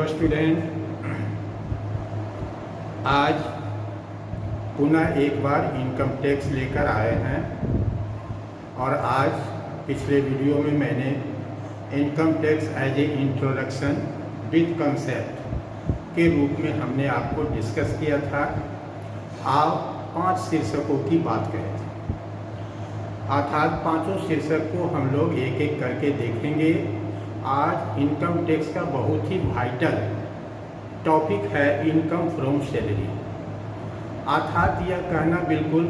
Hello student, आज पुनः एक बार इनकम टैक्स लेकर आए हैं और आज पिछले वीडियो में मैंने income tax as a introduction with concept के रूप में हमने आपको डिस्कस किया था। आप 5 शीर्षकों की बात करें थे, अर्थात 5 शीर्षक को हम लोग एक एक करके देखेंगे। आज इनकम टैक्स का बहुत ही वाइटल टॉपिक है इनकम फ्रॉम सैलरी, अर्थात यह कहना बिल्कुल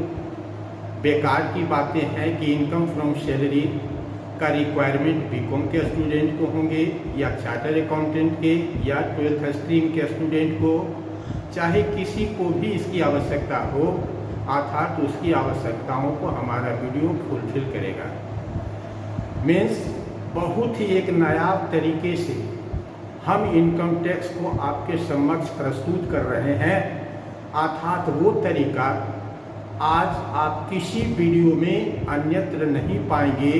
बेकार की बातें हैं कि इनकम फ्रॉम सैलरी का रिक्वायरमेंट बीकॉम के स्टूडेंट को होंगे या चार्टर अकाउंटेंट के या 12th स्ट्रीम के स्टूडेंट को, चाहे किसी को भी इसकी आवश्यकता हो, अर्थात उसकी आवश्यकताओं को हमारा वीडियो फुलफिल करेगा। मीन्स बहुत ही एक नायाब तरीके से हम इनकम टैक्स को आपके समक्ष प्रस्तुत कर रहे हैं, अर्थात वो तरीका आज आप किसी वीडियो में अन्यत्र नहीं पाएंगे,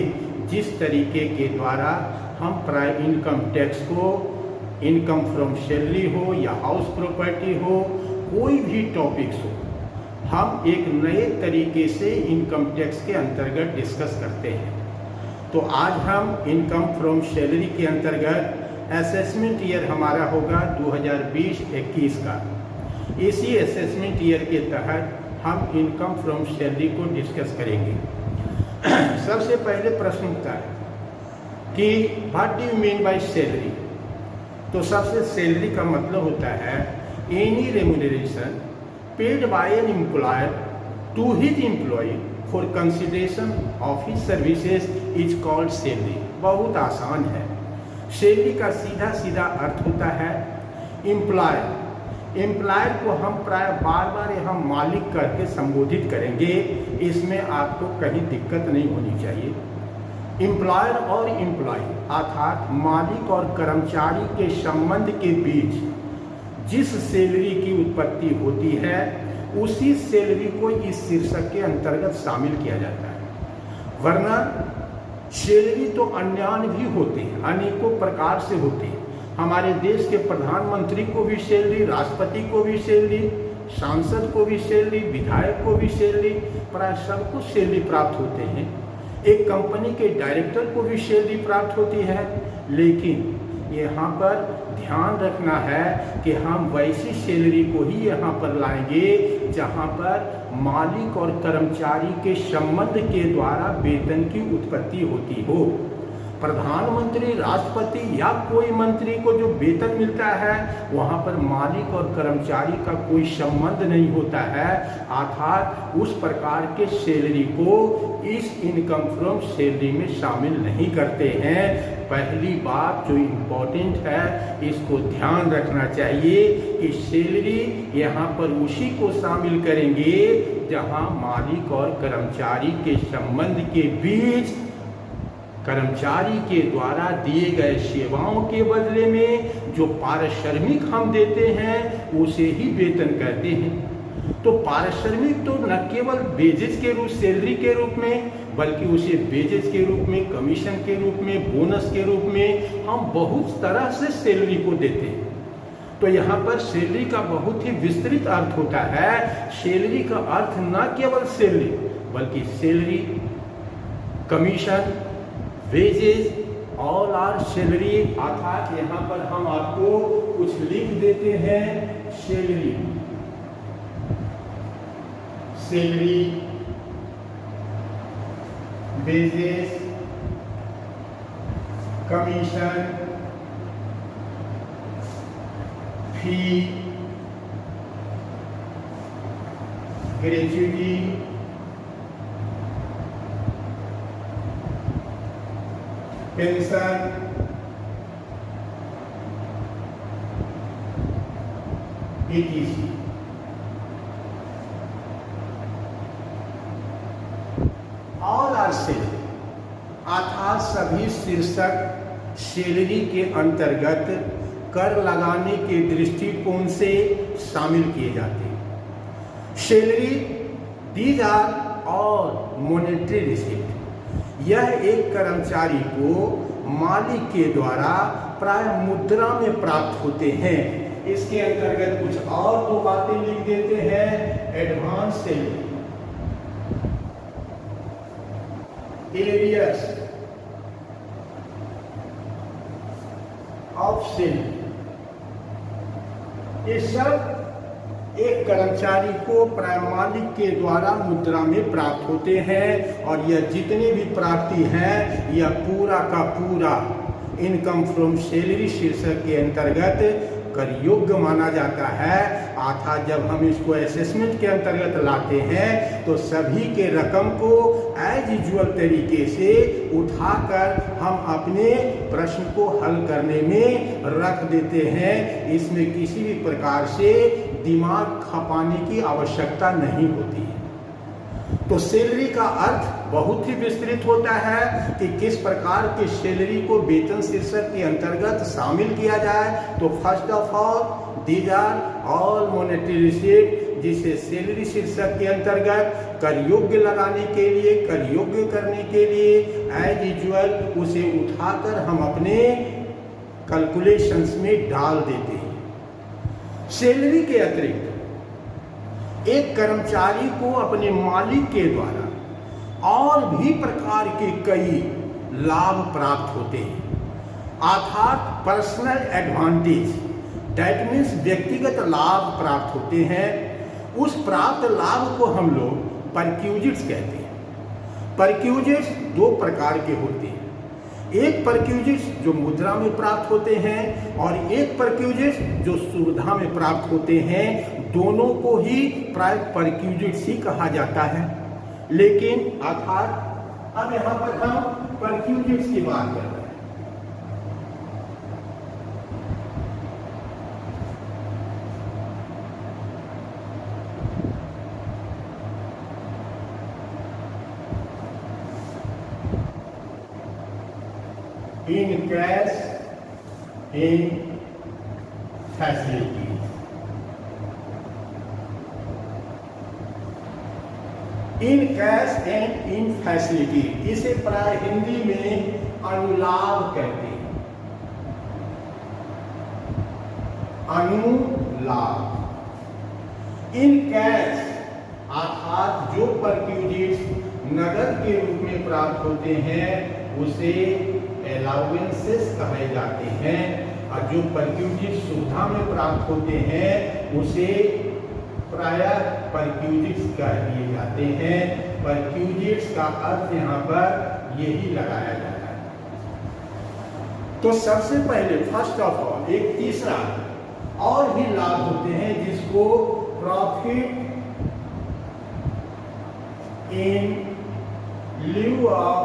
जिस तरीके के द्वारा हम प्राय इनकम टैक्स को, इनकम फ्रॉम सैलरी हो या हाउस प्रॉपर्टी हो, कोई भी टॉपिक्स हो, हम एक नए तरीके से इनकम टैक्स के अंतर्गत डिस्कस करते हैं। तो आज हम इनकम फ्रॉम सैलरी के अंतर्गत असेसमेंट ईयर हमारा होगा 2020-21 का। इसी असेसमेंट ईयर के तहत हम इनकम फ्रॉम सैलरी को डिस्कस करेंगे। सबसे पहले प्रश्न उठता है कि what do you mean by salary. तो सबसे सैलरी का मतलब होता है any remuneration paid by an employer to his employee for consideration of his services is called salary. बहुत आसान है। सैलरी का सीधा सीधा अर्थ होता है एम्प्लॉयर। एम्प्लॉयर को हम प्राय बार बार यहाँ मालिक करके संबोधित करेंगे, इसमें आपको कहीं दिक्कत नहीं होनी चाहिए। एम्प्लॉयर और एम्प्लॉय अर्थात मालिक और कर्मचारी के संबंध के बीच जिस सैलरी की उत्पत्ति होती है, उसी सैलरी को इस शीर्षक के अंतर्गत शामिल किया जाता है। वरना सैलरी तो अन्यान्य भी होते हैं, अनेकों प्रकार से होते हैं। हमारे देश के प्रधानमंत्री को भी सैलरी, राष्ट्रपति को भी सैलरी, सांसद को भी सैलरी, विधायक को भी सैलरी, प्राय सबको सैलरी प्राप्त होते हैं। एक कंपनी के डायरेक्टर को भी सैलरी प्राप्त होती है। लेकिन यहाँ पर ध्यान रखना है कि हम वैसी सैलरी को ही यहाँ पर लाएंगे जहाँ पर मालिक और कर्मचारी के संबंध के द्वारा वेतन की उत्पत्ति होती हो। प्रधानमंत्री, राष्ट्रपति या कोई मंत्री को जो वेतन मिलता है, वहाँ पर मालिक और कर्मचारी का कोई संबंध नहीं होता है, अर्थात उस प्रकार के सैलरी को इस इनकम फ्रॉम सैलरी में शामिल नहीं करते हैं। पहली बात जो इम्पोर्टेंट है, इसको ध्यान रखना चाहिए कि सैलरी यहाँ पर उसी को शामिल करेंगे जहाँ मालिक और कर्मचारी के संबंध के बीच कर्मचारी के द्वारा दिए गए सेवाओं के बदले में जो पारिश्रमिक हम देते हैं, उसे ही वेतन कहते हैं। तो पारिश्रमिक तो न केवल वेजेस के रूप, सैलरी के रूप में, बल्कि उसे वेजेस के रूप में, कमीशन के रूप में, बोनस के रूप में हम बहुत तरह से सैलरी को देते हैं। तो यहाँ पर सैलरी का बहुत ही विस्तृत अर्थ होता है। सैलरी का अर्थ न केवल सैलरी, बल्कि salary, commission, wages, all are salary, अर्थात यहाँ पर हम आपको कुछ लिख देते हैं। Salary, salary, wages, commission, fee, gratuity, pension, ETC। All are salary अर्थात सभी शीर्षक सैलरी के अंतर्गत कर लगाने के दृष्टिकोण से शामिल किए जाते हैं। सैलरी, दीज आर और मॉनेटरी रिसीप्ट, यह एक कर्मचारी को मालिक के द्वारा प्राय मुद्रा में प्राप्त होते हैं। इसके अंतर्गत कुछ और दो बातें लिख देते हैं। Advance salary, arrears of salary, ये सब एक कर्मचारी को प्राय मालिक के द्वारा मुद्रा में प्राप्त होते हैं। और यह जितने भी प्राप्ति हैं यह पूरा का पूरा इनकम फ्रॉम सैलरी शीर्षक के अंतर्गत कर योग्य माना जाता है। अर्थात जब हम इसको असेसमेंट के अंतर्गत लाते हैं तो सभी के रकम को एज यूजुअल तरीके से उठाकर हम अपने प्रश्न को हल करने में रख देते हैं। इसमें किसी भी प्रकार से दिमाग खपाने की आवश्यकता नहीं होती है। तो सैलरी का अर्थ बहुत ही विस्तृत होता है कि किस प्रकार के सैलरी को वेतन शीर्षक के अंतर्गत शामिल किया जाए। तो first of all these are all monetary receipt, जिसे सैलरी शीर्षक के अंतर्गत कर योग्य लगाने के लिए, कर योग्य करने के लिए एज यूजुअल उसे उठाकर हम अपने कैलकुलेशंस में डाल देते हैं। सैलरी के अतिरिक्त एक कर्मचारी को अपने मालिक के द्वारा और भी प्रकार के कई लाभ प्राप्त होते हैं। अर्थात पर्सनल एडवांटेज, दैट मीन्स व्यक्तिगत लाभ प्राप्त होते हैं। उस प्राप्त लाभ को हम लोग परक्यूजिट्स कहते हैं। परक्यूजिट्स दो प्रकार के होते हैं। एक परक्यूजिट्स जो मुद्रा में प्राप्त होते हैं और एक परक्यूजिट्स जो सुविधा में प्राप्त होते हैं। दोनों को ही प्राय परक्यूजिट्स ही कहा जाता है। लेकिन अर्थात अब यहाँ पर हम परक्यूजिट्स की बात कर रहे हैं। in cash, in facilities. In cash and in facility, इसे प्राय हिंदी में अनुलाभ कहते हैं। अनुलाभ। इन कैश अर्थात जो परक्यूजिट्स नगद के रूप में प्राप्त होते हैं उसे अलाउंसेस कहे जाते हैं। और जो परक्यूजिट्स सुविधा में प्राप्त होते हैं उसे प्रायः परक्यूजिट्स कह दिए जाते हैं। परक्यूजिट्स का अर्थ यहाँ पर यही लगाया जाता है। तो सबसे पहले फर्स्ट ऑफ ऑल एक तीसरा और भी लाभ होते हैं जिसको प्रॉफिट इन लिeu ऑफ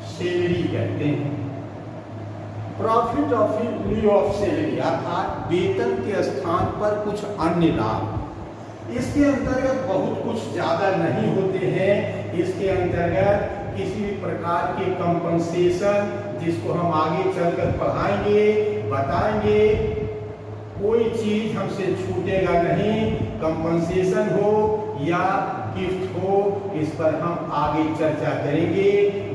सैलरी कहते हैं। प्रॉफिट ऑफ लिeu ऑफ सैलरी अर्थात वेतन के स्थान पर कुछ अन्य लाभ। इसके अंतर्गत बहुत कुछ ज्यादा नहीं होते हैं। इसके अंतर्गत किसी भी प्रकार के कंपनसेशन, जिसको हम आगे चलकर पढ़ाएंगे, बताएंगे, कोई चीज हमसे छूटेगा नहीं। कंपनसेशन हो या गिफ्ट हो, इस पर हम आगे चर्चा करेंगे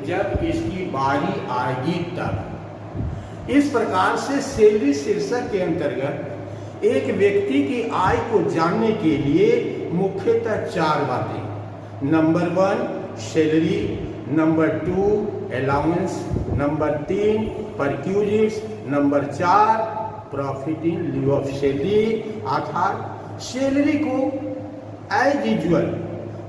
जब इसकी बारी आएगी तब। इस प्रकार से सैलरी शीर्षक के अंतर्गत एक व्यक्ति की आय को जानने के लिए मुख्यतः चार बातें। Number 1 salary, number 2 allowance, number 3 perquisites, number 4 profit in लिeu of salary. अर्थात सैलरी को एज यूजुअल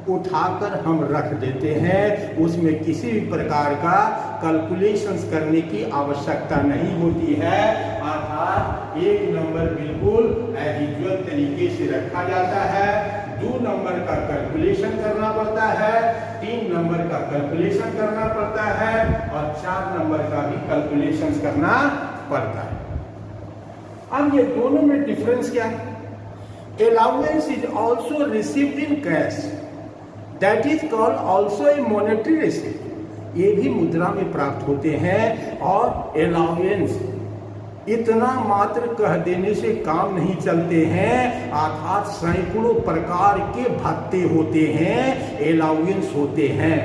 उठाकर हम रख देते हैं, उसमें किसी भी प्रकार का कैलकुलेशंस करने की आवश्यकता नहीं होती है। अर्थात एक नंबर बिल्कुल एज यूजुअल तरीके से रखा जाता है। 2 नंबर का कैलकुलेशन करना पड़ता है, 3 नंबर का कैलकुलेशन करना पड़ता है और 4 नंबर का भी कैलकुलेशन करना पड़ता है। अब ये दोनों में डिफरेंस क्या है? Allowance is also received in cash, that is called also a monetary receipt. ये भी मुद्रा में प्राप्त होते हैं। और अलाउंस इतना मात्र कह देने से काम नहीं चलते हैं। अर्थात सैकड़ों प्रकार के भत्ते होते हैं, अलाउंस होते हैं।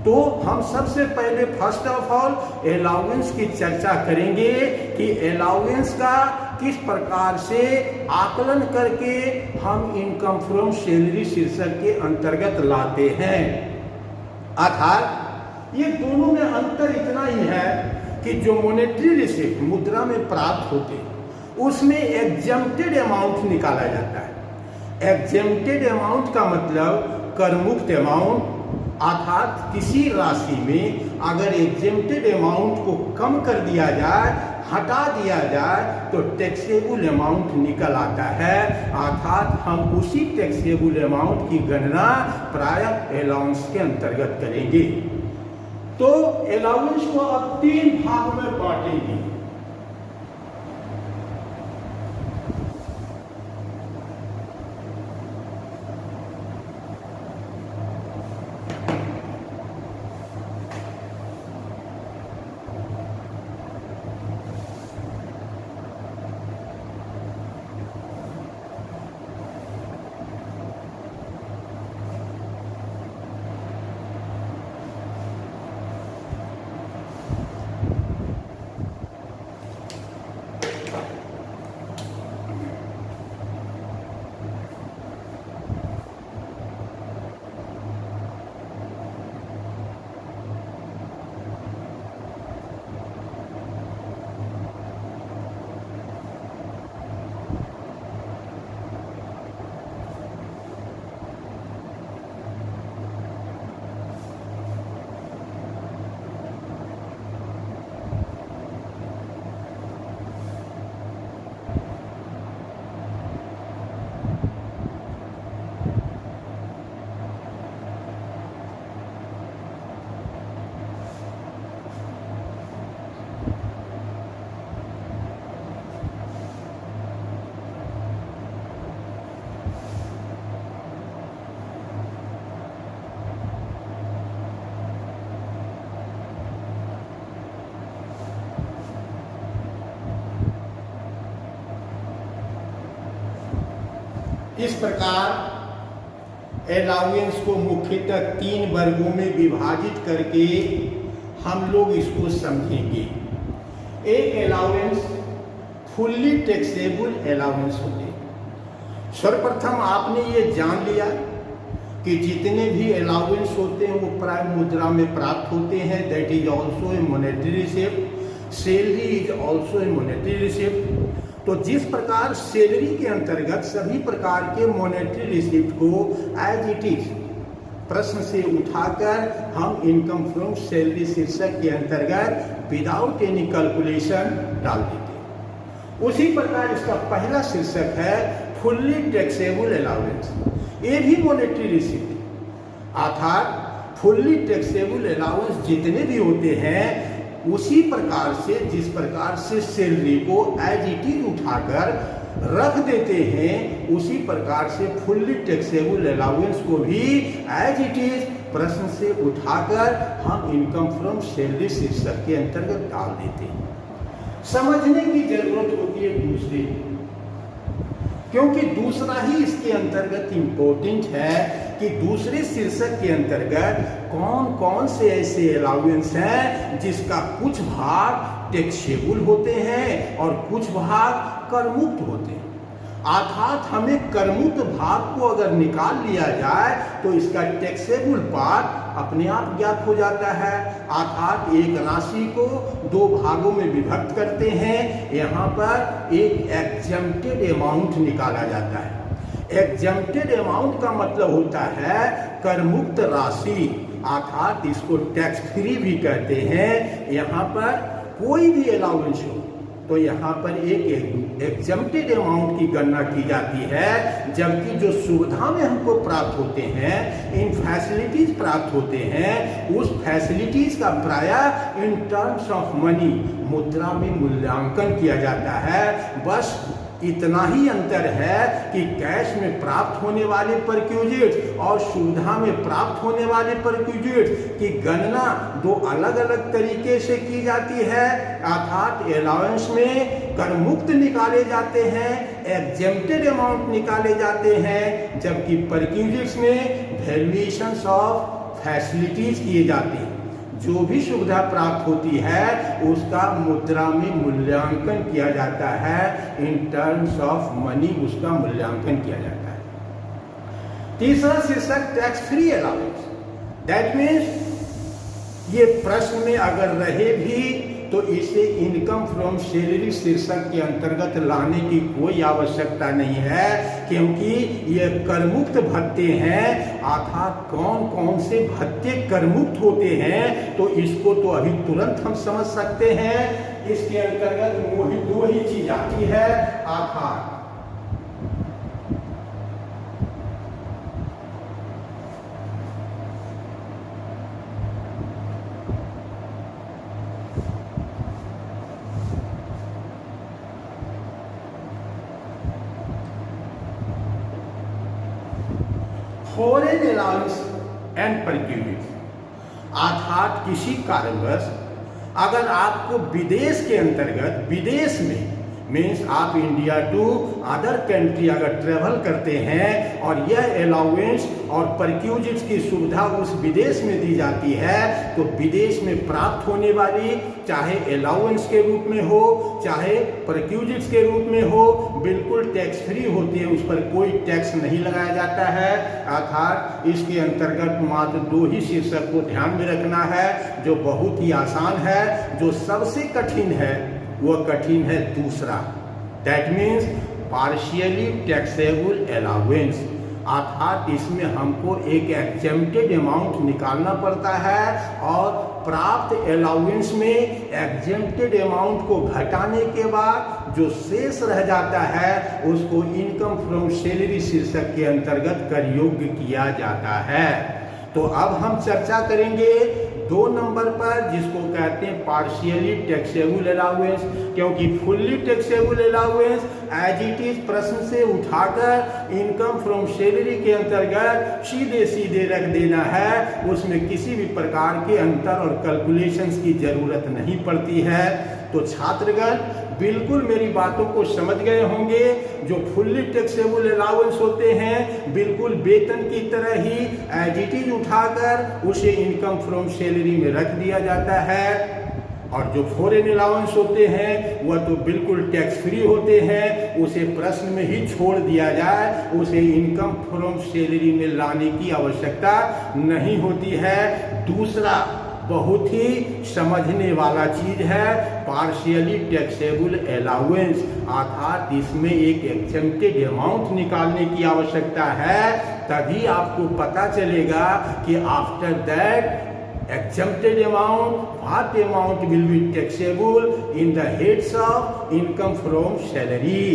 तो हम सबसे पहले फर्स्ट ऑफ ऑल अलाउंस की चर्चा करेंगे कि अलाउंस का किस प्रकार से आकलन करके हम इनकम फ्रॉम सैलरी शीर्षक के अंतर्गत लाते हैं। अर्थात ये दोनों में अंतर इतना ही है कि जो मॉनेटरी रिसिप्ट मुद्रा में प्राप्त होते उसमें एग्जम्प्टेड अमाउंट निकाला जाता है। एग्जम्प्टेड अमाउंट का मतलब करमुक्त अमाउंट, अर्थात किसी राशि में अगर एग्जम्प्टेड अमाउंट को कम कर दिया जाए, हटा दिया जाए तो टैक्सेबल अमाउंट निकल आता है। अर्थात हम उसी टैक्सेबल अमाउंट की गणना प्रायः अलाउंस के अंतर्गत करेंगे। तो अलाउंस को अब 3 भाग में बांटेंगे। इस प्रकार अलाउंस को मुख्यतः 3 वर्गों में विभाजित करके हम लोग इसको समझेंगे। एक अलाउंस फुल्ली टैक्सेबल अलाउंस होते हैं। सर्वप्रथम आपने ये जान लिया कि जितने भी अलाउंस होते हैं वो प्राय मुद्रा में प्राप्त होते हैं। That is also a monetary receipt. Salary is also a monetary receipt. तो जिस प्रकार सैलरी के अंतर्गत सभी प्रकार के मॉनेटरी रिसिप्ट को एज इट इज प्रश्न से उठाकर हम इनकम फ्रॉम सैलरी शीर्षक के अंतर्गत विदाउट एनी कैलकुलेशन डाल देते हैं। उसी प्रकार इसका पहला शीर्षक है फुल्ली टैक्सेबल अलाउंस। ये भी मॉनेटरी रिसिप्ट, अर्थात फुल्ली टैक्सेबल अलाउंस जितने भी होते हैं उसी प्रकार से जिस प्रकार से सैलरी को एज इट इज उठाकर रख देते हैं उसी प्रकार से फुल्ली टैक्सेबल अलाउंस को भी एज इट इज प्रश्न से उठाकर हम इनकम फ्रॉम सैलरी शीर्षक के अंतर्गत डाल देते हैं। समझने की जरूरत होती है दूसरी, क्योंकि दूसरा ही इसके अंतर्गत इंपॉर्टेंट है कि दूसरे शीर्षक के अंतर्गत कौन कौन से ऐसे अलाउंस हैं जिसका कुछ भाग टैक्सेबल होते हैं और कुछ भाग करमुक्त होते हैं। अर्थात हमें करमुक्त भाग को अगर निकाल लिया जाए तो इसका टैक्सेबल पार्ट अपने आप ज्ञात हो जाता है। अर्थात एक राशि को 2 भागों में विभक्त करते हैं। यहाँ पर एक एग्जम्प्टेड अमाउंट निकाला जाता है। एग्जम्प्टेड अमाउंट का मतलब होता है करमुक्त राशि, अर्थात इसको टैक्स फ्री भी कहते हैं। यहाँ पर कोई भी अलाउंस हो तो यहाँ पर एक एग्जम्प्टेड अमाउंट की गणना की जाती है, जबकि जो सुविधा में हमको प्राप्त होते हैं, इन फैसिलिटीज प्राप्त होते हैं, उस फैसिलिटीज का प्रायः इन टर्म्स ऑफ मनी मुद्रा में मूल्यांकन किया जाता है। बस इतना ही अंतर है कि कैश में प्राप्त होने वाले परक्यूजिट्स और सुविधा में प्राप्त होने वाले परक्यूजिट्स की गणना 2 अलग अलग तरीके से की जाती है। अर्थात अलाउंस में करमुक्त निकाले जाते हैं, एग्जेम्प्टेड अमाउंट निकाले जाते हैं, जबकि परक्यूजिट्स में वैल्यूएशंस ऑफ फैसिलिटीज किए जाते हैं, जो भी सुविधा प्राप्त होती है उसका मुद्रा में मूल्यांकन किया जाता है, इन टर्म्स ऑफ मनी उसका मूल्यांकन किया जाता है। तीसरा शीर्षक tax free allowance. That means ये प्रश्न में अगर रहे भी तो इसे इनकम फ्रॉम सैलरी शीर्षक के अंतर्गत लाने की कोई आवश्यकता नहीं है, क्योंकि ये करमुक्त भत्ते हैं। अर्थात कौन कौन से भत्ते करमुक्त होते हैं तो इसको तो अभी तुरंत हम समझ सकते हैं। इसके अंतर्गत दो ही चीज आती है, आधार फॉरेन अलाउंस एंड परक्यूजिट। अर्थात किसी कारणवश अगर आपको विदेश के अंतर्गत, विदेश में मीन्स आप इंडिया टू अदर कंट्री अगर ट्रेवल करते हैं और यह अलाउंस और परक्यूजिट्स की सुविधा उस विदेश में दी जाती है, तो विदेश में प्राप्त होने वाली चाहे अलाउंस के रूप में हो चाहे परक्यूजिट्स के रूप में हो, बिल्कुल टैक्स फ्री होती है, उस पर कोई टैक्स नहीं लगाया जाता है। अर्थात इसके अंतर्गत मात्र दो ही शीर्षक को ध्यान में रखना है, जो बहुत ही आसान है। जो सबसे कठिन है वह कठिन है दूसरा, that means partially taxable allowance. अर्थात इसमें हमको एक एग्जेम्प्टेड अमाउंट निकालना पड़ता है और प्राप्त अलाउंस में एग्जेम्प्टेड अमाउंट को घटाने के बाद जो शेष रह जाता है उसको इनकम फ्रॉम सैलरी शीर्षक के अंतर्गत कर योग्य किया जाता है। तो अब हम चर्चा करेंगे 2 नंबर पर, जिसको कहते हैं पार्शियली टैक्सेबल अलाउंस, क्योंकि fully taxable allowance as it is प्रश्न से उठाकर इनकम फ्रॉम सैलरी के अंतर्गत सीधे सीधे रख देना है, उसमें किसी भी प्रकार के अंतर और कैलकुलेशंस की जरूरत नहीं पड़ती है। तो छात्रगण बिल्कुल मेरी बातों को समझ गए होंगे। जो फुल्ली टैक्सेबल अलाउंस होते हैं बिल्कुल वेतन की तरह ही एज इट इज उठाकर उसे इनकम फ्रॉम सैलरी में रख दिया जाता है, और जो फॉरेन अलाउंस होते हैं वह तो बिल्कुल टैक्स फ्री होते हैं, उसे प्रश्न में ही छोड़ दिया जाए, उसे इनकम फ्रॉम सैलरी में लाने की आवश्यकता नहीं होती है। दूसरा बहुत ही समझने वाला चीज है पार्शियली टैक्सेबल अलाउंस, अर्थात इसमें एक एग्जेम्प्टेड अमाउंट निकालने की आवश्यकता है, तभी आपको पता चलेगा कि after that exempted amount, what amount will be taxable in the heads of income from salary।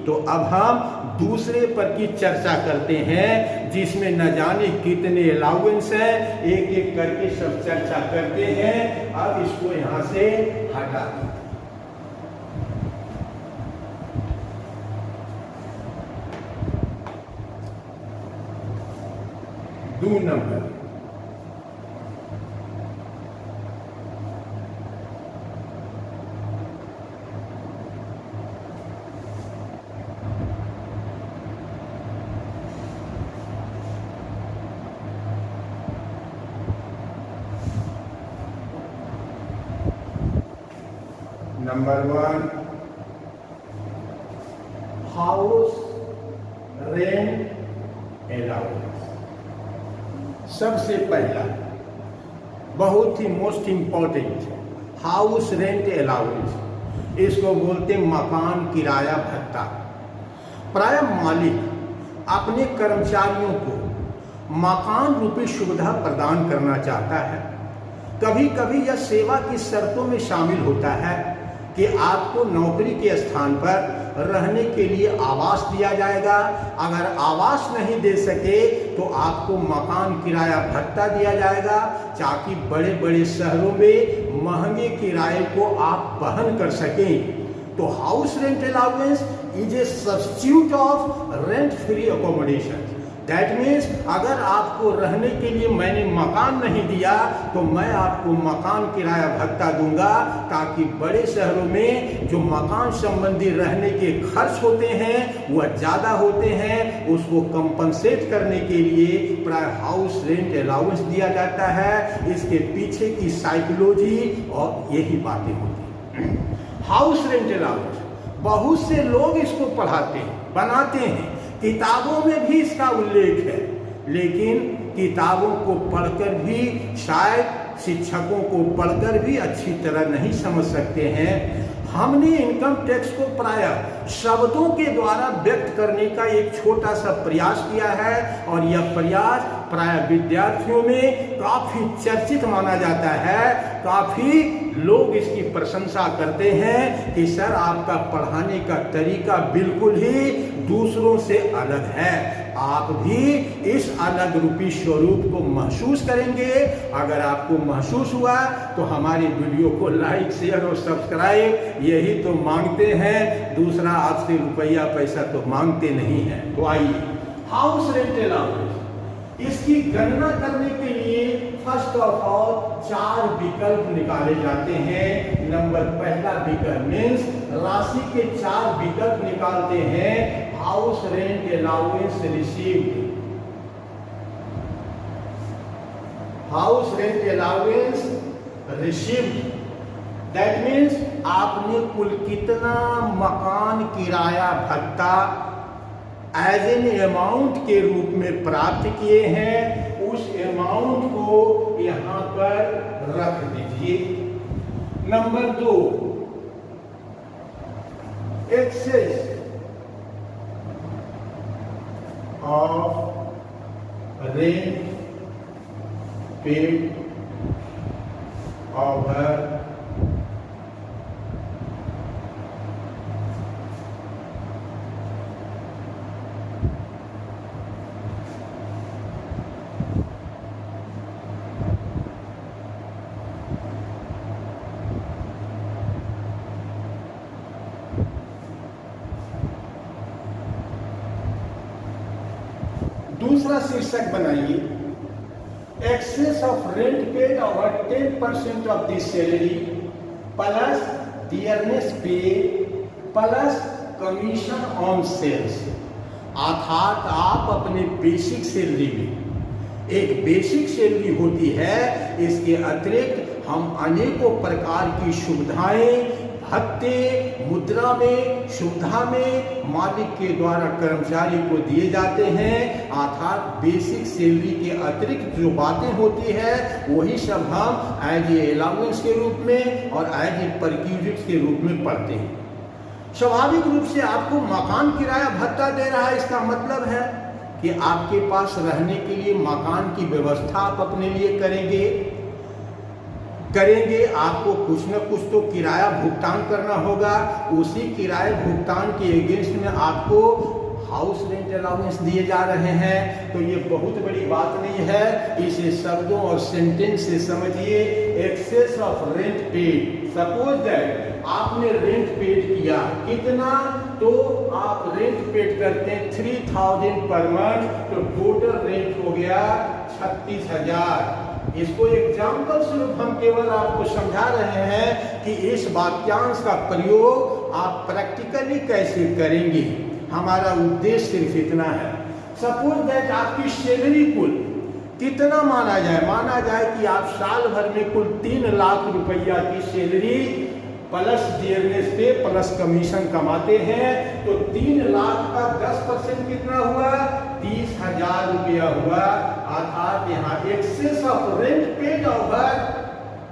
तो अब हम दूसरे पर की चर्चा करते हैं, जिसमें न जाने कितने अलाउंस हैं, एक एक करके सब चर्चा करते हैं। अब इसको यहां से हटा दो number. Number 1 house rent allowance. सबसे पहला बहुत ही most important house rent allowance, इसको बोलते मकान किराया भत्ता। प्राय मालिक अपने कर्मचारियों को मकान रूपी सुविधा प्रदान करना चाहता है। कभी कभी यह सेवा की शर्तों में शामिल होता है कि आपको नौकरी के स्थान पर रहने के लिए आवास दिया जाएगा, अगर आवास नहीं दे सके तो आपको मकान किराया भत्ता दिया जाएगा, ताकि बड़े बड़े शहरों में महंगे किराए को आप वहन कर सकें। तो house rent allowance is a substitute of rent free accommodation. That means अगर आपको रहने के लिए मैंने मकान नहीं दिया तो मैं आपको मकान किराया भत्ता दूंगा, ताकि बड़े शहरों में जो मकान संबंधी रहने के खर्च होते हैं वह ज़्यादा होते हैं, उसको कंपनसेट करने के लिए प्राय हाउस रेंट अलाउंस दिया जाता है। इसके पीछे की साइकोलॉजी और यही बातें होती हैं। हाउस रेंट अलाउंस बहुत से लोग इसको पढ़ाते हैं, बनाते हैं, किताबों में भी इसका उल्लेख है, लेकिन किताबों को पढ़कर भी शायद शिक्षकों को पढ़कर भी अच्छी तरह नहीं समझ सकते हैं। हमने इनकम टैक्स को प्रायः शब्दों के द्वारा व्यक्त करने का एक छोटा सा प्रयास किया है, और यह प्रयास प्रायः विद्यार्थियों में काफी चर्चित माना जाता है। काफी लोग इसकी प्रशंसा करते हैं कि सर आपका पढ़ाने का तरीका बिल्कुल ही दूसरों से अलग है। आप भी इस अलग रूपी स्वरूप को महसूस करेंगे। अगर आपको महसूस हुआ तो हमारी वीडियो को लाइक, शेयर और सब्सक्राइब यही तो मांगते हैं, दूसरा आपसे रुपया पैसा तो मांगते नहीं है। तो आइए, हाउस रेंट अलाउंस, इसकी गणना करने के लिए फर्स्ट ऑफ ऑल 4 विकल्प निकाले जाते हैं। नंबर पहला विकल्प मीन्स राशि के 4 विकल्प निकालते हैं। House rent allowance received, house rent allowance received, that means आपने कुल कितना मकान किराया भत्ता एज एन अमाउंट के रूप में प्राप्त किए हैं, उस अमाउंट को यहां पर रख दीजिए। Number 2, excess of rent paid over दूसरा शीर्षक बनाइए, excess of rent paid over 10% of the salary plus dearness pay plus commission on sales. अर्थात आप अपने बेसिक सैलरी में, एक बेसिक सैलरी होती है, इसके अतिरिक्त हम अनेकों प्रकार की सुविधाएं, भत्ते, मुद्रा में, सुविधा में मालिक के द्वारा कर्मचारी को दिए जाते हैं। अर्थात बेसिक सैलरी के अतिरिक्त जो बातें होती है वही सब हम एज ए अलाउंस के रूप में और एज ए परक्यूजिट्स के रूप में पढ़ते हैं। स्वाभाविक रूप से आपको मकान किराया भत्ता दे रहा है, इसका मतलब है कि आपके पास रहने के लिए मकान की व्यवस्था आप अपने लिए करेंगे। आपको कुछ न कुछ तो किराया भुगतान करना होगा, उसी किराए भुगतान के अगेंस्ट में आपको हाउस रेंट अलाउंस दिए जा रहे हैं। तो ये बहुत बड़ी बात नहीं है, इसे शब्दों और सेंटेंस से समझिए। Excess of rent paid, suppose that आपने रेंट पेड किया, कितना, तो आप रेंट पेड करते हैं 3000 पर मंथ, तो टोटल रेंट हो गया 36,000। इसको एग्जाम्पल स्वरूप हम केवल आपको समझा रहे हैं कि इस वाक्यांश का प्रयोग आप प्रैक्टिकली कैसे करेंगे। हमारा उद्देश्य सिर्फ इतना है। सपोज दैट आपकी सैलरी कुल कितना माना जाए कि आप साल भर में कुल 3 लाख रुपया की salary plus dearness pay plus commission कमाते हैं, तो 3 लाख का 10% कितना हुआ, 30,000 रुपया हुआ। अर्थात यहाँ excess of rent paid over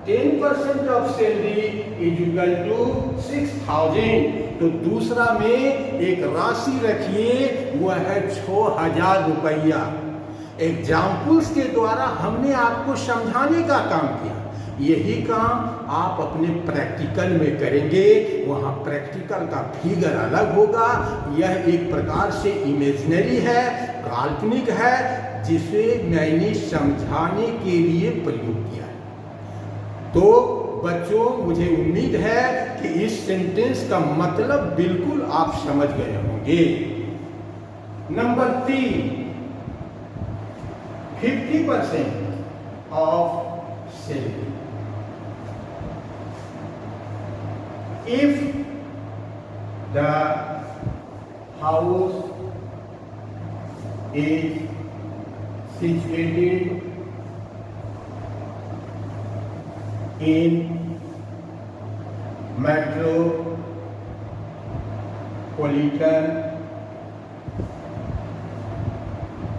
10% of salary is equal to 6,000। तो दूसरा में एक राशि रखिए, वह है 6,000 रुपया। एग्जाम्पल्स के द्वारा हमने आपको समझाने का काम किया। यही काम आप अपने प्रैक्टिकल में करेंगे, वहाँ प्रैक्टिकल का फिगर अलग होगा। यह एक प्रकार से इमेजिनरी है, काल्पनिक है, जिसे मैंने समझाने के लिए प्रयोग किया है। तो बच्चों, मुझे उम्मीद है कि इस सेंटेंस का मतलब बिल्कुल आप समझ गए होंगे। Number 3, 50% of salary. If the house is situated in metropolitan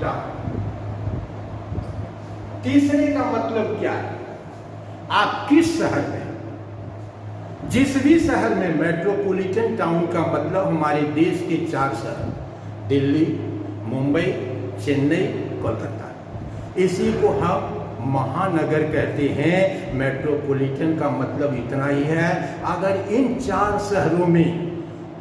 town. तीसरे का मतलब क्या है? आप किस शहर में, जिस भी शहर में, मेट्रोपॉलिटन टाउन का मतलब हमारे देश के 4 शहर, दिल्ली, मुंबई, चेन्नई, कोलकाता, इसी को हम महानगर कहते हैं। मेट्रोपॉलिटन का मतलब इतना ही है। अगर इन 4 शहरों में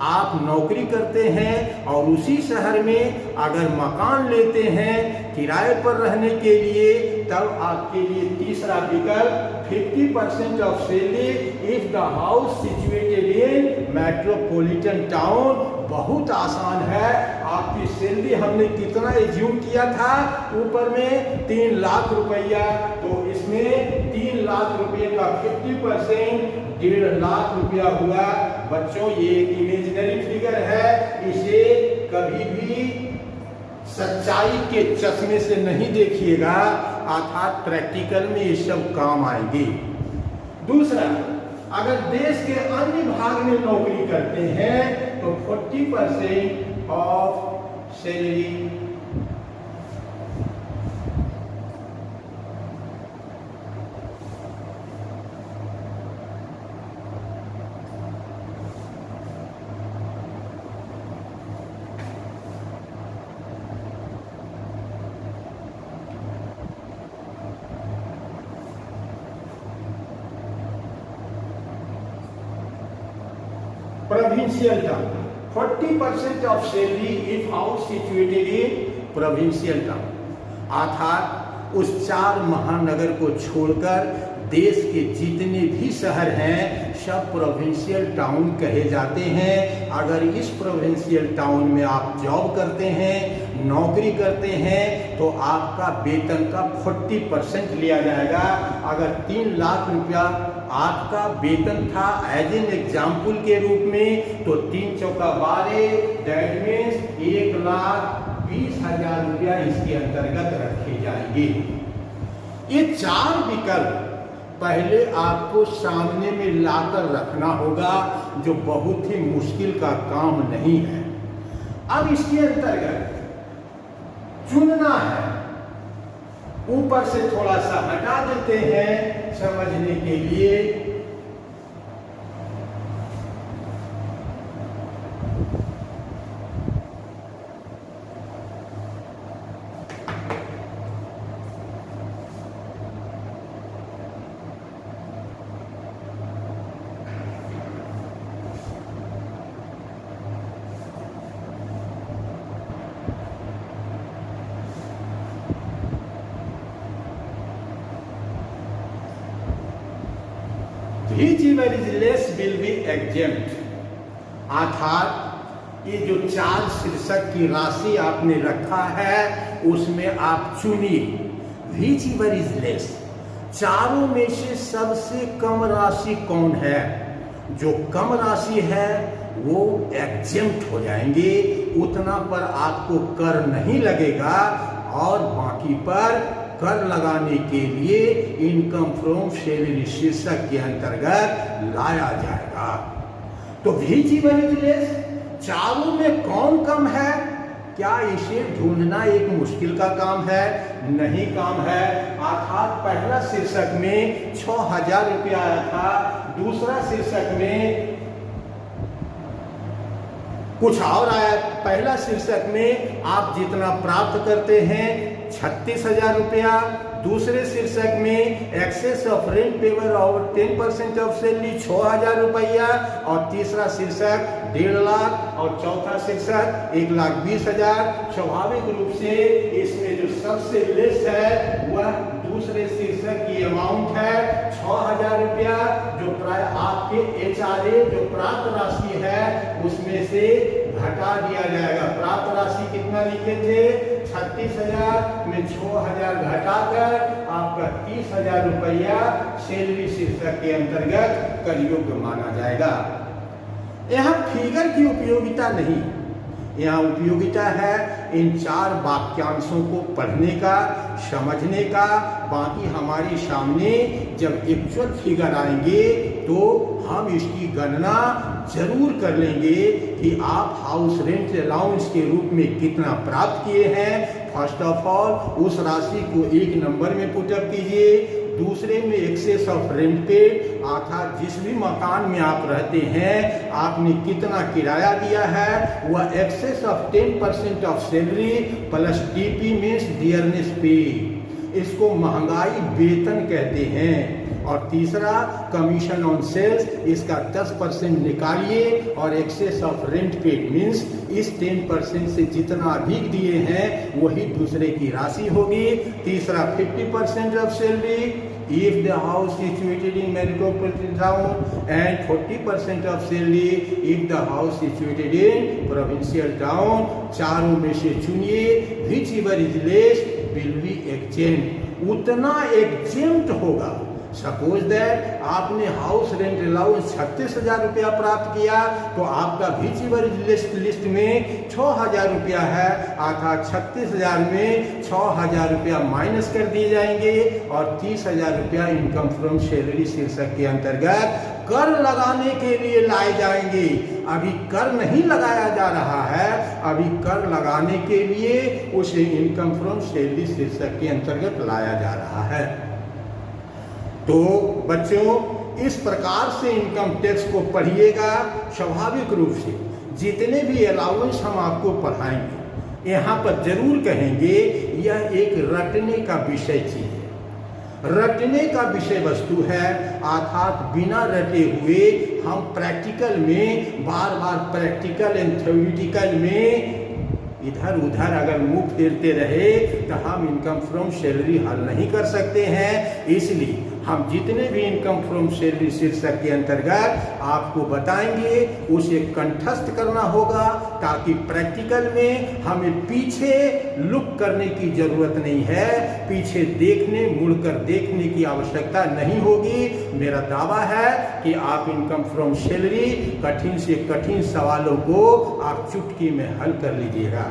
आप नौकरी करते हैं और उसी शहर में अगर मकान लेते हैं किराए पर रहने के लिए, तब आपके लिए तीसरा विकल्प 50% of salary if the house situated in metropolitan town. बहुत आसान है। आपकी सैलरी हमने कितना एज्यूम किया था ऊपर में 3 लाख रुपया, तो इसमें 3 लाख रुपये का 50% 1.5 लाख रुपया हुआ। बच्चों ये एक इमेजिनरी फिगर है, इसे कभी भी सच्चाई के चश्मे से नहीं देखिएगा, अर्थात प्रैक्टिकल में ये सब काम आएंगे। दूसरा, अगर देश के अन्य भाग में नौकरी करते हैं तो 40% of salary provincial town. 40% of salary if house situated in provincial town. अर्थात उस 4 महानगर को छोड़कर देश के जितने भी शहर हैं सब प्रोविंशियल टाउन कहे जाते हैं। अगर इस प्रोविंशियल टाउन में आप जॉब करते हैं, नौकरी करते हैं, तो आपका वेतन का 40% लिया जाएगा। अगर 3 लाख रुपया आपका वेतन था एज एन एग्जाम्पल के रूप में, तो 3 चौका 12, दैट मीन्स 1,20,000 रुपया इसके अंतर्गत रखे जाएंगे। ये 4 विकल्प पहले आपको सामने में लाकर रखना होगा, जो बहुत ही मुश्किल का काम नहीं है। अब इसके अंतर्गत चुनना है, ऊपर से थोड़ा सा हटा देते हैं समझने के लिए। Whichever is less will be exempt, अर्थात ये जो 4 शीर्षक की राशि आपने रखा है उसमें आप चुनिए whichever is less, चारों में से सबसे कम राशि कौन है। जो कम राशि है वो एग्जेम्प्ट हो जाएंगे, उतना पर आपको कर नहीं लगेगा और बाकी पर कर लगाने के लिए इनकम फ्रॉम सैलरी शीर्षक के अंतर्गत लाया जाएगा। तो विजिबल इज लेस, चारों में कौन कम है? क्या इसे ढूंढना एक मुश्किल का काम है? नहीं काम है। अर्थात पहला शीर्षक में 6,000 रुपया आया था, दूसरा शीर्षक में कुछ और आया। पहला शीर्षक में आप जितना प्राप्त करते हैं 36,000 रुपया, दूसरे शीर्षक में एक्सेस ऑफ रेंट पेवर और 10% ऑफ सैलरी 6,000 रुपया, और तीसरा शीर्षक 1.5 लाख और चौथा शीर्षक 1,20,000। स्वाभाविक रूप से इसमें जो सबसे लेस है वह दूसरे शीर्षक की अमाउंट है 6,000 रुपया, जो प्राय आपके HRA जो प्राप्त राशि है उसमें से घटा दिया जाएगा। प्राप्त राशि कितना लिखे थे? 36,000 में 6,000 घटाकर आपका 30,000 रुपया सैलरी शीर्षक के अंतर्गत कर योग्य माना जाएगा। यहाँ फिगर की उपयोगिता नहीं, यहाँ उपयोगिता है इन 4 वाक्यांशों को पढ़ने का, समझने का। बाकी हमारे सामने जब एक्चुअल फिगर आएंगे तो हम इसकी गणना जरूर कर लेंगे कि आप हाउस रेंट अलाउंस के रूप में कितना प्राप्त किए हैं। फर्स्ट ऑफ ऑल उस राशि को 1 नंबर में पुटअप कीजिए। दूसरे में एक्सेस ऑफ रेंट पे, अर्थात जिस भी मकान में आप रहते हैं आपने कितना किराया दिया है, वह excess of 10% of salary plus DP means dearness pay, इसको महंगाई वेतन कहते हैं। और तीसरा कमीशन ऑन सेल्स, इसका 10% निकालिए और excess of rent paid means इस 10% से जितना अधिक दिए हैं वही दूसरे की राशि होगी। तीसरा 50% of salary if the house situated in metropolitan town and 40% of salary if the house situated in provincial town। चारों में से चुनिए whichever is less will be exempt, उतना exempt होगा। सपोज दैट आपने हाउस रेंट अलाउंस 36,000 रुपया प्राप्त किया तो आपका व्हिचएवर लिस्ट में 6,000 रुपया है, अर्थात 36,000 में 6,000 रुपया माइनस कर दिए जाएंगे और 30,000 रुपया इनकम फ्रॉम सैलरी शीर्षक के अंतर्गत कर लगाने के लिए लाए जाएंगे। अभी कर नहीं लगाया जा रहा है, अभी कर लगाने के लिए उसे इनकम फ्रॉम सैलरी शीर्षक के अंतर्गत लाया जा रहा है। तो बच्चों इस प्रकार से इनकम टैक्स को पढ़िएगा। स्वाभाविक रूप से जितने भी अलाउंस हम आपको पढ़ाएंगे यहाँ पर जरूर कहेंगे यह एक रटने का विषय चीज है, रटने का विषय वस्तु है, अर्थात बिना रटे हुए हम प्रैक्टिकल में बार बार प्रैक्टिकल एंड थ्योरेटिकल में इधर उधर अगर मुंह फेरते रहे तो हम इनकम फ्रॉम सैलरी हल नहीं कर सकते हैं। इसलिए हम जितने भी इनकम फ्रॉम सैलरी शीर्षक के अंतर्गत आपको बताएंगे उसे कंठस्थ करना होगा ताकि प्रैक्टिकल में हमें पीछे लुक करने की जरूरत नहीं है, पीछे देखने मुड़कर देखने की आवश्यकता नहीं होगी। मेरा दावा है कि आप इनकम फ्रॉम सैलरी कठिन से कठिन सवालों को आप चुटकी में हल कर लीजिएगा।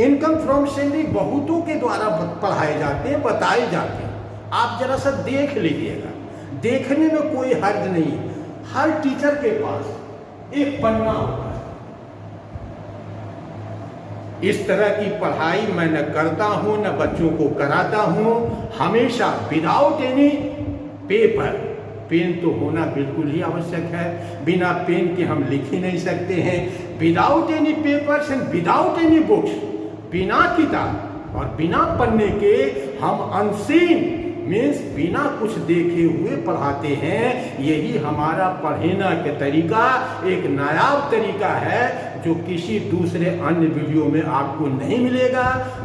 इनकम फ्रॉम सैलरी बहुतों के द्वारा पढ़ाए जाते हैं, बताए जाते हैं, आप जरा सा देख लीजिएगा, देखने में कोई हर्ज नहीं। हर टीचर के पास एक पन्ना होता है। इस तरह की पढ़ाई मैं न करता हूं न बच्चों को कराता हूं, हमेशा विदाउट एनी पेपर। पेन तो होना बिल्कुल ही आवश्यक है, बिना पेन के हम लिख ही नहीं सकते हैं। Without any papers and without any books, बिना किताब और बिना पन्ने के हम अनसीन मीन्स बिना कुछ देखे हुए पढ़ाते हैं। यही हमारा पढ़ने का तरीका एक नायाब तरीका है जो किसी दूसरे अन्य वीडियो में आपको नहीं मिलेगा।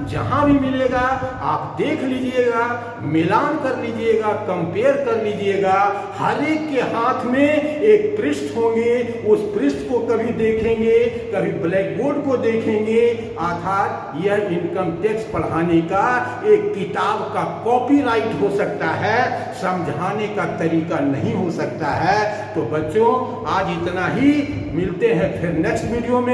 जहां भी मिलेगा आप देख लीजिएगा, मिलान कर लीजिएगा, कंपेयर कर लीजिएगा। हर एक के हाथ में एक पृष्ठ होंगे, उस पृष्ठ को कभी देखेंगे, कभी ब्लैक बोर्ड को देखेंगे। अर्थात यह इनकम टैक्स पढ़ाने का एक किताब का कॉपीराइट हो सकता है, समझाने का तरीका नहीं हो सकता है। तो बच्चों आज इतना ही, मिलते हैं फिर नेक्स्ट वीडियो में।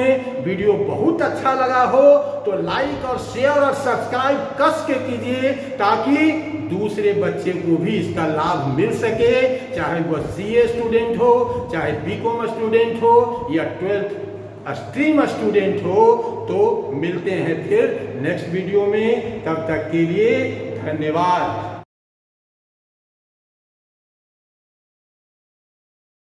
वीडियो बहुत अच्छा लगा हो तो लाइक और शेयर और सब्सक्राइब कस के कीजिए ताकि दूसरे बच्चे को भी इसका लाभ मिल सके, चाहे वह सीए स्टूडेंट हो, चाहे बीकॉम स्टूडेंट हो या 12th स्ट्रीम स्टूडेंट हो। तो मिलते हैं फिर नेक्स्ट वीडियो में, तब तक के लिए धन्यवाद।